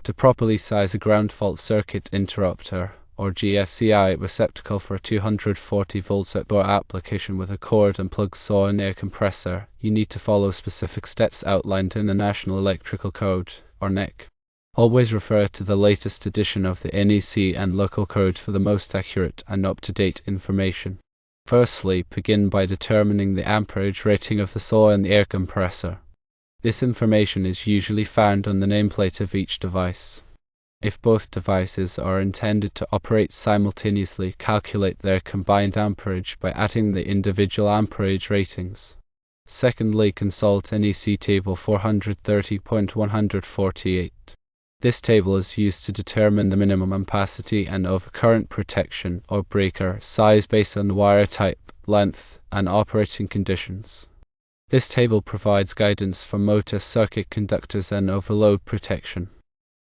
To properly size a ground fault circuit interrupter, or GFCI receptacle for a 240 volts outdoor application with a cord and plug saw and air compressor, you need to follow specific steps outlined in the National Electrical Code, or NEC. Always refer to the latest edition of the NEC and local code for the most accurate and up-to-date information. Firstly, begin by determining the amperage rating of the saw and the air compressor. This information is usually found on the nameplate of each device. If both devices are intended to operate simultaneously, calculate their combined amperage by adding the individual amperage ratings. Secondly, consult NEC Table 430.148. This table is used to determine the minimum ampacity and overcurrent protection or breaker size based on wire type, length, and operating conditions. This table provides guidance for motor circuit conductors and overload protection.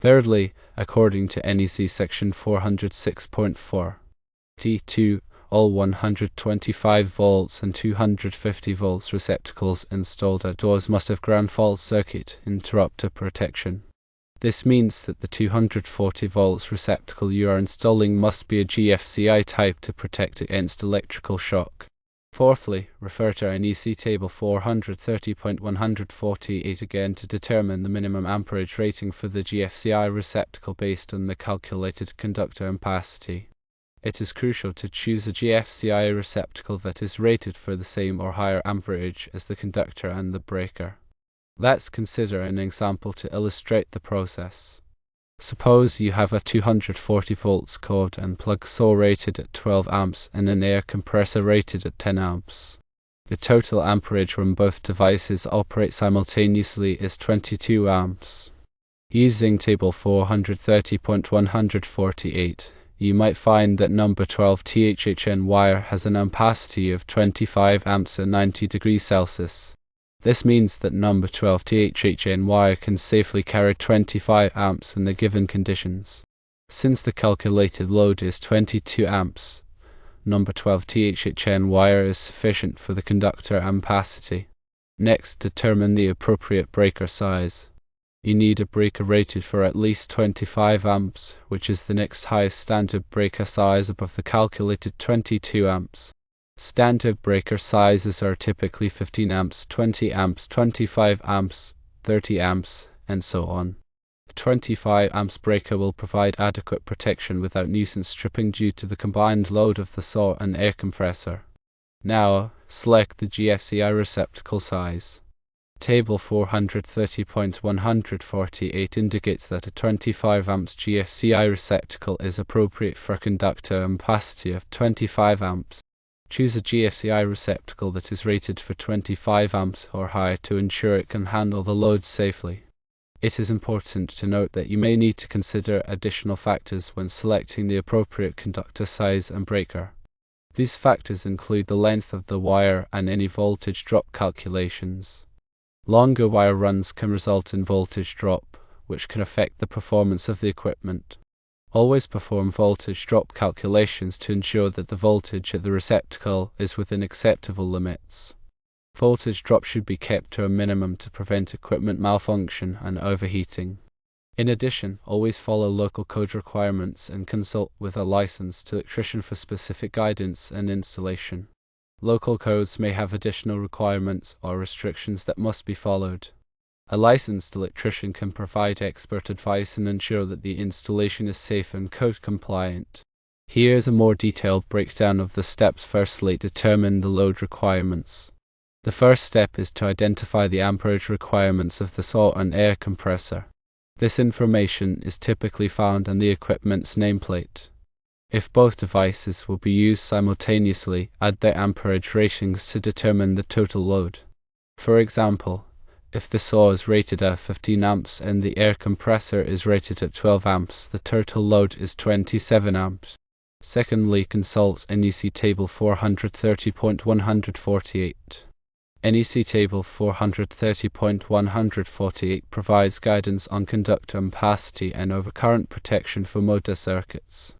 Thirdly, according to NEC Section 406.4, T2, all 125 volts and 250 volts receptacles installed outdoors must have ground fault circuit interrupter protection. This means that the 240 volts receptacle you are installing must be a GFCI type to protect against electrical shock. Fourthly, refer to our NEC Table 430.148 again to determine the minimum amperage rating for the GFCI receptacle based on the calculated conductor ampacity. It is crucial to choose a GFCI receptacle that is rated for the same or higher amperage as the conductor and the breaker. Let's consider an example to illustrate the process. Suppose you have a 240 volts cord and plug saw rated at 12 amps and an air compressor rated at 10 amps. The total amperage when both devices operate simultaneously is 22 amps. Using Table 430.148, you might find that number 12 THHN wire has an ampacity of 25 amps at 90 degrees Celsius. This means that number 12 THHN wire can safely carry 25 amps in the given conditions. Since the calculated load is 22 amps, number 12 THHN wire is sufficient for the conductor ampacity. Next, determine the appropriate breaker size. You need a breaker rated for at least 25 amps, which is the next highest standard breaker size above the calculated 22 amps. Standard breaker sizes are typically 15 amps, 20 amps, 25 amps, 30 amps, and so on. A 25 amps breaker will provide adequate protection without nuisance stripping due to the combined load of the saw and air compressor. Now, select the GFCI receptacle size. Table 430.148 indicates that a 25 amps GFCI receptacle is appropriate for a conductor ampacity of 25 amps. Choose a GFCI receptacle that is rated for 25 amps or higher to ensure it can handle the load safely. It is important to note that you may need to consider additional factors when selecting the appropriate conductor size and breaker. These factors include the length of the wire and any voltage drop calculations. Longer wire runs can result in voltage drop, which can affect the performance of the equipment. Always perform voltage drop calculations to ensure that the voltage at the receptacle is within acceptable limits. Voltage drop should be kept to a minimum to prevent equipment malfunction and overheating. In addition, always follow local code requirements and consult with a licensed electrician for specific guidance and installation. Local codes may have additional requirements or restrictions that must be followed. A licensed electrician can provide expert advice and ensure that the installation is safe and code compliant. Here is a more detailed breakdown of the steps. Firstly, determine the load requirements. The first step is to identify the amperage requirements of the saw and air compressor. This information is typically found on the equipment's nameplate. If both devices will be used simultaneously, add their amperage ratings to determine the total load. For example, if the saw is rated at 15 amps and the air compressor is rated at 12 amps, the total load is 27 amps. Secondly, consult NEC Table 430.148. NEC Table 430.148 provides guidance on conductor ampacity and overcurrent protection for motor circuits.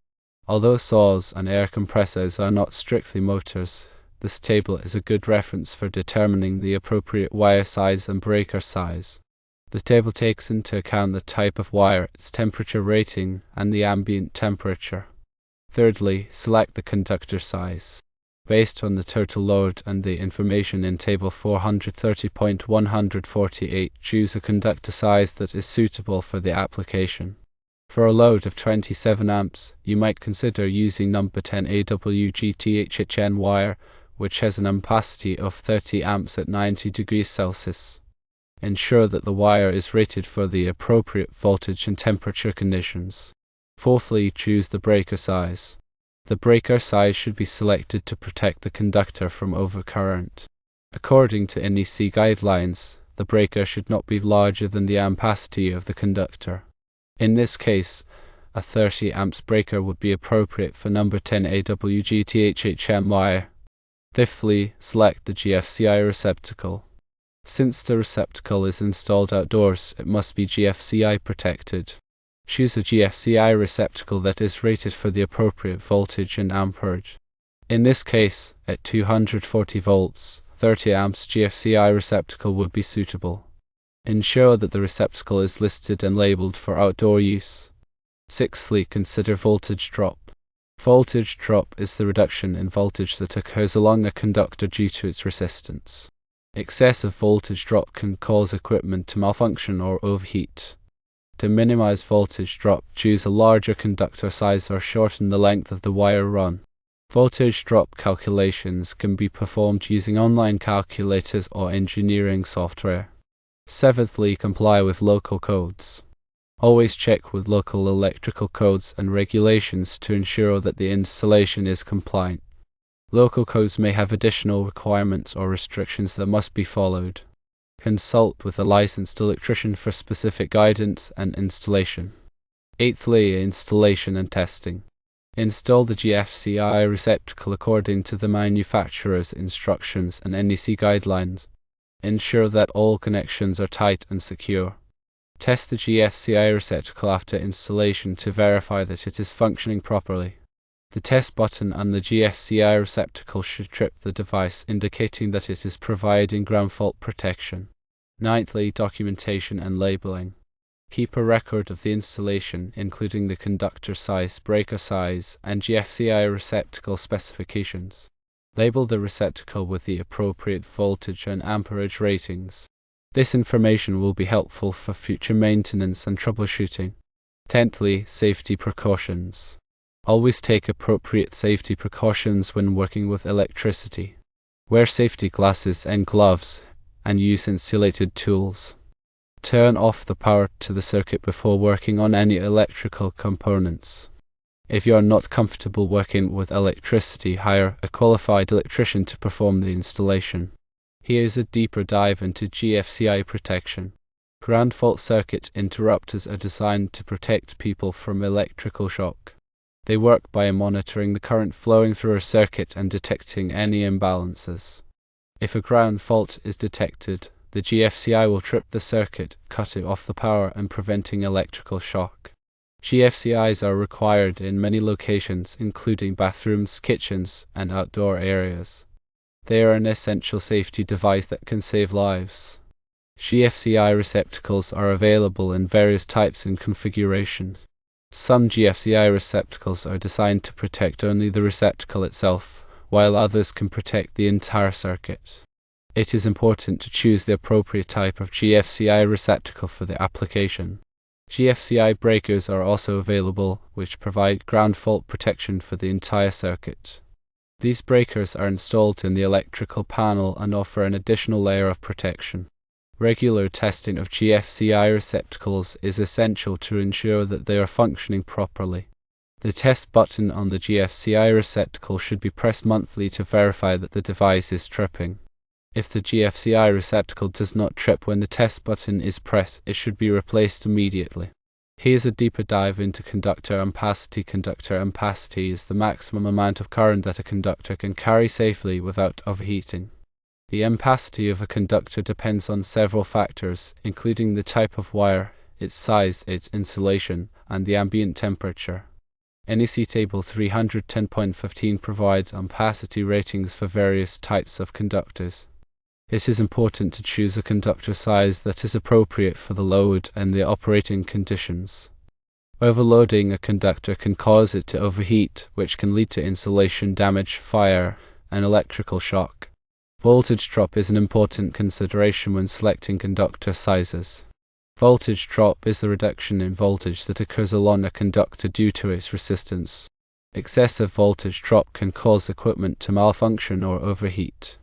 Although saws and air compressors are not strictly motors, this table is a good reference for determining the appropriate wire size and breaker size. The table takes into account the type of wire, its temperature rating, and the ambient temperature. Thirdly, select the conductor size. Based on the total load and the information in Table 430.148, choose a conductor size that is suitable for the application. For a load of 27 amps, you might consider using number 10 AWGTHHN wire, which has an ampacity of 30 amps at 90 degrees Celsius. Ensure that the wire is rated for the appropriate voltage and temperature conditions. Fourthly, choose the breaker size. The breaker size should be selected to protect the conductor from overcurrent. According to NEC guidelines, the breaker should not be larger than the ampacity of the conductor. In this case, a 30 amps breaker would be appropriate for number 10 AWGTHHM wire. Fifthly, select the GFCI receptacle. Since the receptacle is installed outdoors, it must be GFCI protected. Choose a GFCI receptacle that is rated for the appropriate voltage and amperage. In this case, at 240 volts, 30 amps GFCI receptacle would be suitable. Ensure that the receptacle is listed and labeled for outdoor use. Sixthly, consider voltage drop. Voltage drop is the reduction in voltage that occurs along a conductor due to its resistance. Excessive voltage drop can cause equipment to malfunction or overheat. To minimize voltage drop, choose a larger conductor size or shorten the length of the wire run. Voltage drop calculations can be performed using online calculators or engineering software. Seventhly, comply with local codes. Always check with local electrical codes and regulations to ensure that the installation is compliant. Local codes may have additional requirements or restrictions that must be followed. Consult with a licensed electrician for specific guidance and installation. Eighthly, installation and testing. Install the GFCI receptacle according to the manufacturer's instructions and NEC guidelines. Ensure that all connections are tight and secure. Test the GFCI receptacle after installation to verify that it is functioning properly. The test button on the GFCI receptacle should trip the device, indicating that it is providing ground fault protection. Ninthly, documentation and labeling. Keep a record of the installation, including the conductor size, breaker size, and GFCI receptacle specifications. Label the receptacle with the appropriate voltage and amperage ratings. This information will be helpful for future maintenance and troubleshooting. Tenthly, safety precautions. Always take appropriate safety precautions when working with electricity. Wear safety glasses and gloves, and use insulated tools. Turn off the power to the circuit before working on any electrical components. If you are not comfortable working with electricity, hire a qualified electrician to perform the installation. Here is a deeper dive into GFCI protection. Ground fault circuit interrupters are designed to protect people from electrical shock. They work by monitoring the current flowing through a circuit and detecting any imbalances. If a ground fault is detected, the GFCI will trip the circuit, cutting off the power and preventing electrical shock. GFCIs are required in many locations, including bathrooms, kitchens, and outdoor areas. They are an essential safety device that can save lives. GFCI receptacles are available in various types and configurations. Some GFCI receptacles are designed to protect only the receptacle itself, while others can protect the entire circuit. It is important to choose the appropriate type of GFCI receptacle for the application. GFCI breakers are also available, which provide ground fault protection for the entire circuit. These breakers are installed in the electrical panel and offer an additional layer of protection. Regular testing of GFCI receptacles is essential to ensure that they are functioning properly. The test button on the GFCI receptacle should be pressed monthly to verify that the device is tripping. If the GFCI receptacle does not trip when the test button is pressed, it should be replaced immediately. Here's a deeper dive into conductor ampacity. Conductor ampacity is the maximum amount of current that a conductor can carry safely without overheating. The ampacity of a conductor depends on several factors, including the type of wire, its size, its insulation, and the ambient temperature. NEC Table 310.15 provides ampacity ratings for various types of conductors. It is important to choose a conductor size that is appropriate for the load and the operating conditions. Overloading a conductor can cause it to overheat, which can lead to insulation damage, fire, and electrical shock. Voltage drop is an important consideration when selecting conductor sizes. Voltage drop is the reduction in voltage that occurs along a conductor due to its resistance. Excessive voltage drop can cause equipment to malfunction or overheat.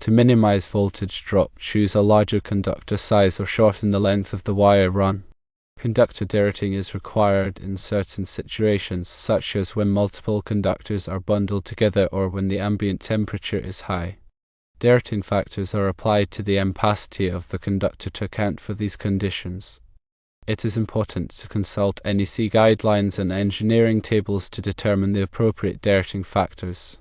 To minimize voltage drop, choose a larger conductor size or shorten the length of the wire run. Conductor directing is required in certain situations, such as when multiple conductors are bundled together or when the ambient temperature is high. Directing factors are applied to the ampacity of the conductor to account for these conditions. It is important to consult NEC guidelines and engineering tables to determine the appropriate directing factors.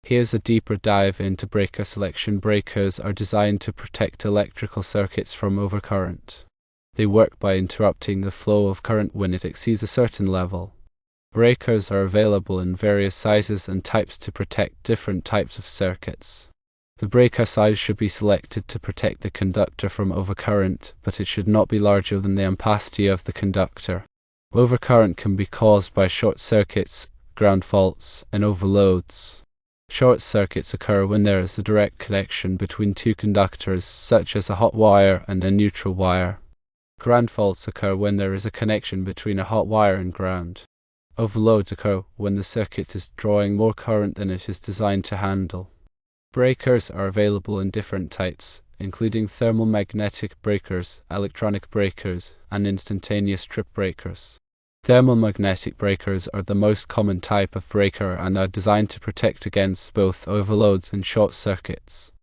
Here's a deeper dive into breaker selection. Breakers are designed to protect electrical circuits from overcurrent. They work by interrupting the flow of current when it exceeds a certain level. Breakers are available in various sizes and types to protect different types of circuits. The breaker size should be selected to protect the conductor from overcurrent, but it should not be larger than the ampacity of the conductor. Overcurrent can be caused by short circuits, ground faults, and overloads. Short circuits occur when there is a direct connection between two conductors, such as a hot wire and a neutral wire. Ground faults occur when there is a connection between a hot wire and ground. Overloads occur when the circuit is drawing more current than it is designed to handle. Breakers are available in different types, including thermal magnetic breakers, electronic breakers, and instantaneous trip breakers. Thermal magnetic breakers are the most common type of breaker and are designed to protect against both overloads and short circuits.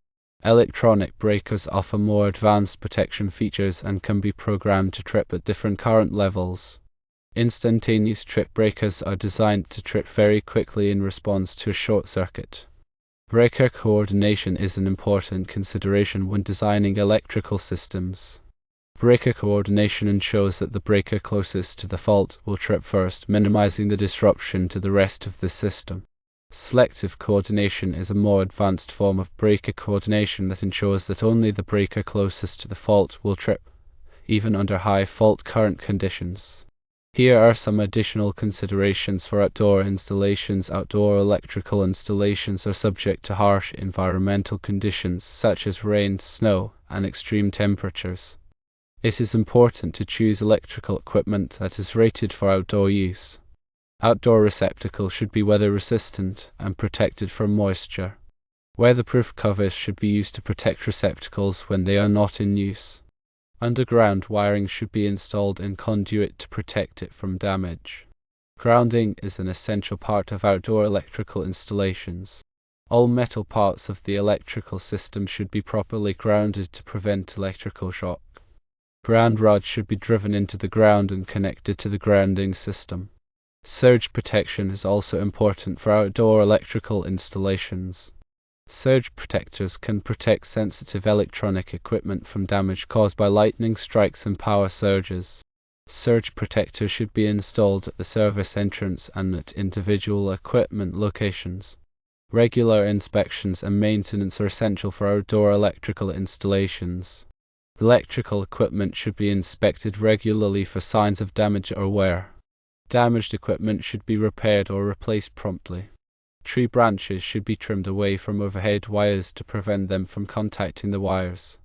Electronic breakers offer more advanced protection features and can be programmed to trip at different current levels. Instantaneous trip breakers are designed to trip very quickly in response to a short circuit. Breaker coordination is an important consideration when designing electrical systems. Breaker coordination ensures that the breaker closest to the fault will trip first, minimizing the disruption to the rest of the system. Selective coordination is a more advanced form of breaker coordination that ensures that only the breaker closest to the fault will trip, even under high fault current conditions. Here are some additional considerations for outdoor installations. Outdoor electrical installations are subject to harsh environmental conditions such as rain, snow, and extreme temperatures. It is important to choose electrical equipment that is rated for outdoor use. Outdoor receptacles should be weather resistant and protected from moisture. Weatherproof covers should be used to protect receptacles when they are not in use. Underground wiring should be installed in conduit to protect it from damage. Grounding is an essential part of outdoor electrical installations. All metal parts of the electrical system should be properly grounded to prevent electrical shock. Ground rods should be driven into the ground and connected to the grounding system. Surge protection is also important for outdoor electrical installations. Surge protectors can protect sensitive electronic equipment from damage caused by lightning strikes and power surges. Surge protectors should be installed at the service entrance and at individual equipment locations. Regular inspections and maintenance are essential for outdoor electrical installations. Electrical equipment should be inspected regularly for signs of damage or wear. Damaged equipment should be repaired or replaced promptly. Tree branches should be trimmed away from overhead wires to prevent them from contacting the wires.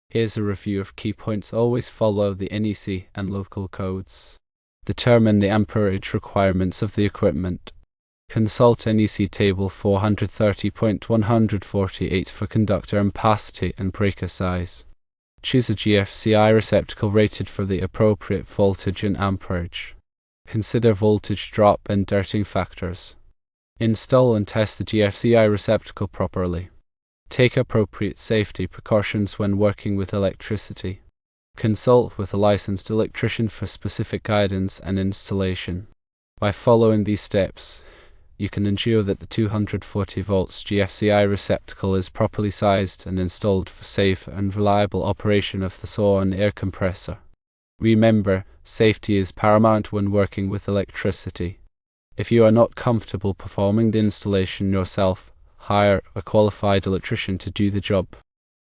Here's a review of key points. Always follow the NEC and local codes. Determine the amperage requirements of the equipment. Consult NEC Table 430.148 for conductor ampacity and breaker size. Choose a GFCI receptacle rated for the appropriate voltage and amperage. Consider voltage drop and directing factors. Install and test the GFCI receptacle properly. Take appropriate safety precautions when working with electricity. Consult with a licensed electrician for specific guidance and installation. By following these steps, you can ensure that the 240 volts GFCI receptacle is properly sized and installed for safe and reliable operation of the saw and air compressor. Remember, safety is paramount when working with electricity. If you are not comfortable performing the installation yourself, hire a qualified electrician to do the job.